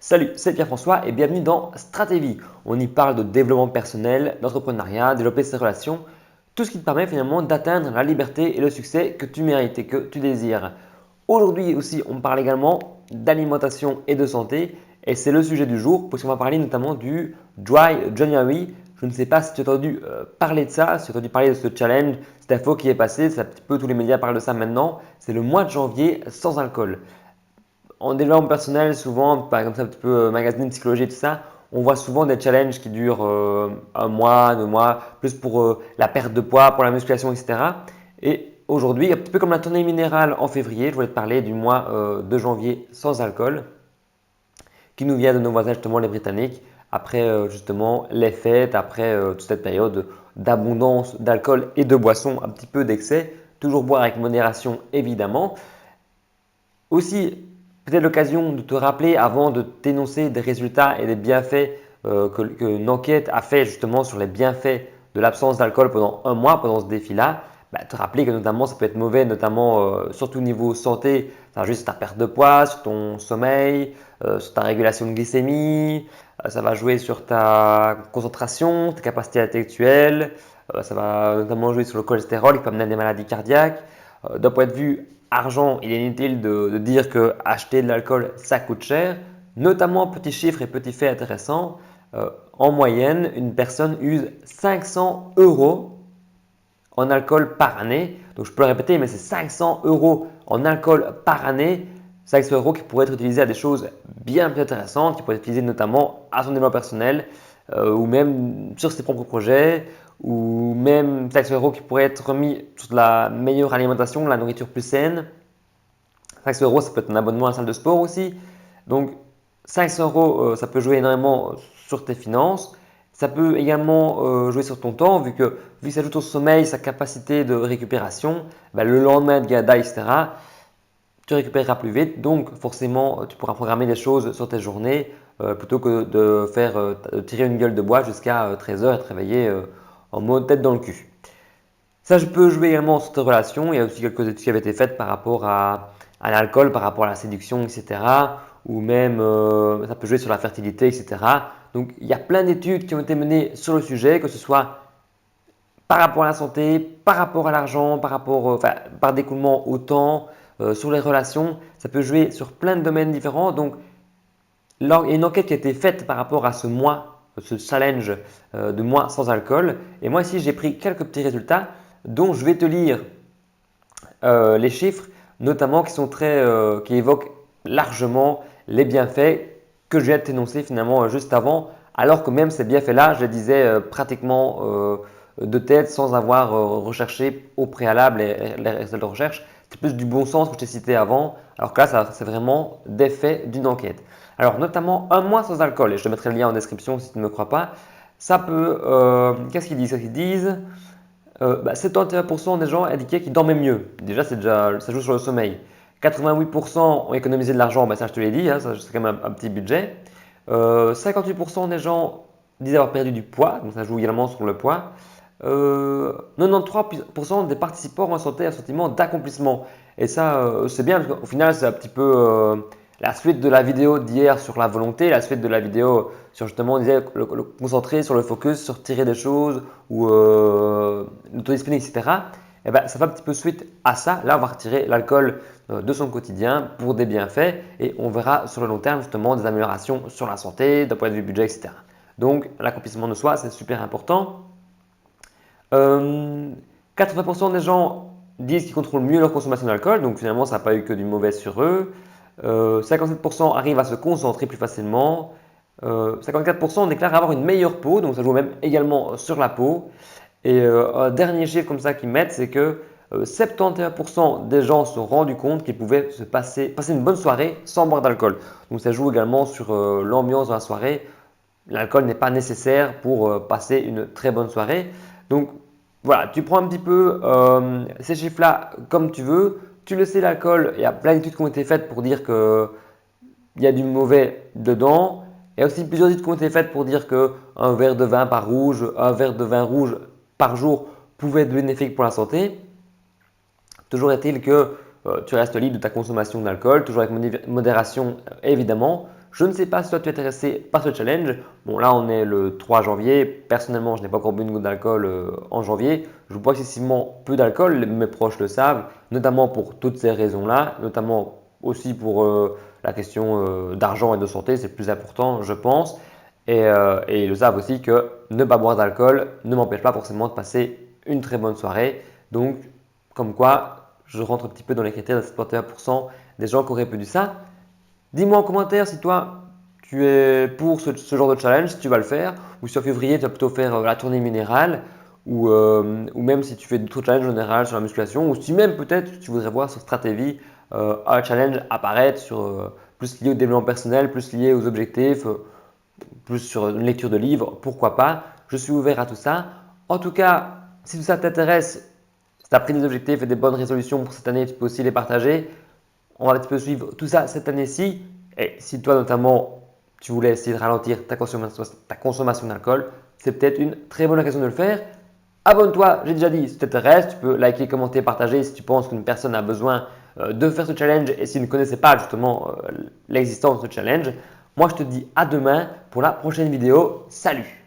Salut, c'est Pierre-François et bienvenue dans Stratégie. On y parle de développement personnel, d'entrepreneuriat, développer ses relations, tout ce qui te permet finalement d'atteindre la liberté et le succès que tu mérites et que tu désires. Aujourd'hui aussi, on parle également d'alimentation et de santé et c'est le sujet du jour parce qu'on va parler notamment du Dry January. Je ne sais pas si tu as entendu parler de ça, si tu as entendu parler de ce challenge, cette info qui est passée, c'est un petit peu tous les médias parlent de ça maintenant. C'est le mois de janvier sans alcool. En développement personnel, souvent, par exemple, c'est un petit peu magazine psychologie et tout ça, on voit souvent des challenges qui durent un mois, 2 mois, plus pour la perte de poids, pour la musculation, etc. Et aujourd'hui, un petit peu comme la tournée minérale en février, je voulais te parler du mois de janvier sans alcool, qui nous vient de nos voisins, justement, les Britanniques, après justement les fêtes, après toute cette période d'abondance d'alcool et de boissons, un petit peu d'excès. Toujours boire avec modération, évidemment. Aussi, peut-être l'occasion de te rappeler avant de t'énoncer des résultats et des bienfaits qu'une enquête a fait justement sur les bienfaits de l'absence d'alcool pendant un mois, pendant ce défi-là. Te rappeler que notamment ça peut être mauvais, notamment surtout au niveau santé, ça juste sur ta perte de poids, sur ton sommeil, sur ta régulation de glycémie, ça va jouer sur ta concentration, tes capacités intellectuelles, ça va notamment jouer sur le cholestérol qui peut amener à des maladies cardiaques. D'un point de vue argent, il est inutile de dire que acheter de l'alcool, ça coûte cher. Notamment, petit chiffre et petit fait intéressant, en moyenne, une personne use 500 euros en alcool par année. Donc, je peux le répéter, mais c'est 500 euros en alcool par année. 500 euros qui pourraient être utilisés à des choses bien plus intéressantes, qui pourraient être utilisés notamment à son développement personnel ou même sur ses propres projets ou même 500 euros qui pourraient être remis sur la meilleure alimentation, la nourriture plus saine. 500 euros, ça peut être un abonnement à la salle de sport aussi. Donc, 500 euros, ça peut jouer énormément sur tes finances. Ça peut également jouer sur ton temps, vu que ça ajoute au sommeil, sa capacité de récupération, le lendemain de gada, etc., tu récupéreras plus vite. Donc, forcément, tu pourras programmer des choses sur tes journées plutôt que de faire tirer une gueule de bois jusqu'à 13 heures et te réveiller en mode tête dans le cul. Ça, je peux jouer également sur tes relations. Il y a aussi quelques études qui avaient été faites par rapport à l'alcool, par rapport à la séduction, etc. Ou même, ça peut jouer sur la fertilité, etc. Donc, il y a plein d'études qui ont été menées sur le sujet, que ce soit par rapport à la santé, par rapport à l'argent, par découlement au temps, sur les relations. Ça peut jouer sur plein de domaines différents. Donc, il y a une enquête qui a été faite par rapport à ce mois, ce challenge de mois sans alcool. Et moi ici, j'ai pris quelques petits résultats dont je vais te lire les chiffres, notamment qui évoquent largement les bienfaits que je viens de t'énoncer finalement juste avant, alors que même ces bienfaits-là, je les disais pratiquement de tête sans avoir recherché au préalable les résultats de recherche. C'est plus du bon sens que je t'ai cité avant, alors que là, c'est vraiment des faits d'une enquête. Alors, notamment un mois sans alcool, et je te mettrai le lien en description si tu ne me crois pas, ça peut… qu'est-ce qu'ils disent? Qu'est-ce qu'ils disent 71% des gens indiquaient qu'ils dormaient mieux. Déjà, ça joue sur le sommeil. 88% ont économisé de l'argent, ça je te l'ai dit, hein, c'est quand même un petit budget. 58% des gens disent avoir perdu du poids, donc ça joue également sur le poids. 93% des participants ressentaient un sentiment d'accomplissement. Et ça, c'est bien, parce qu'au final, c'est un petit peu la suite de la vidéo d'hier sur la volonté, la suite de la vidéo sur justement, on disait, le concentrer sur le focus, sur tirer des choses ou l'autodiscipline, etc. Et ça fait un petit peu suite à ça. Là, on va retirer l'alcool de son quotidien pour des bienfaits et on verra sur le long terme justement des améliorations sur la santé, d'un point de vue budget, etc. Donc, l'accomplissement de soi, c'est super important. 80% des gens disent qu'ils contrôlent mieux leur consommation d'alcool, donc finalement, ça n'a pas eu que du mauvais sur eux. 57% arrivent à se concentrer plus facilement. 54% déclarent avoir une meilleure peau, donc ça joue même également sur la peau. Et un dernier chiffre comme ça qu'ils mettent, c'est que 71% des gens se sont rendus compte qu'ils pouvaient passer une bonne soirée sans boire d'alcool. Donc ça joue également sur l'ambiance de la soirée. L'alcool n'est pas nécessaire pour passer une très bonne soirée. Donc voilà, tu prends un petit peu ces chiffres-là comme tu veux. Tu le sais, l'alcool, il y a plein d'études qui ont été faites pour dire qu'il y a du mauvais dedans. Il y a aussi plusieurs études qui ont été faites pour dire qu'un verre de vin un verre de vin rouge par jour pouvait être bénéfique pour la santé. Toujours est-il que tu restes libre de ta consommation d'alcool, toujours avec modération évidemment. Je ne sais pas si toi tu es intéressé par ce challenge. Bon, là on est le 3 janvier. Personnellement, je n'ai pas encore bu une goutte d'alcool en janvier. Je bois excessivement peu d'alcool, mes proches le savent, notamment pour toutes ces raisons-là, notamment aussi pour la question d'argent et de santé, c'est plus important, je pense. Et ils le savent aussi que ne pas boire d'alcool ne m'empêche pas forcément de passer une très bonne soirée. Donc, comme quoi, je rentre un petit peu dans les critères de 71% des gens qui auraient pu dire ça. Dis-moi en commentaire si toi, tu es pour ce genre de challenge, si tu vas le faire, ou si en février, tu vas plutôt faire la tournée minérale, ou même si tu fais d'autres challenges en général sur la musculation, ou si même peut-être tu voudrais voir sur Stratévie un challenge apparaître plus lié au développement personnel, plus lié aux objectifs, plus sur une lecture de livres, pourquoi pas. Je suis ouvert à tout ça. En tout cas, si tout ça t'intéresse, si tu as pris des objectifs et des bonnes résolutions pour cette année, tu peux aussi les partager. On va un petit peu suivre tout ça cette année-ci. Et si toi notamment, tu voulais essayer de ralentir ta consommation d'alcool, c'est peut-être une très bonne occasion de le faire. Abonne-toi, j'ai déjà dit, si ça t'intéresse, tu peux liker, commenter, partager si tu penses qu'une personne a besoin de faire ce challenge et s'il ne connaissait pas justement l'existence de ce challenge. Moi, je te dis à demain pour la prochaine vidéo. Salut!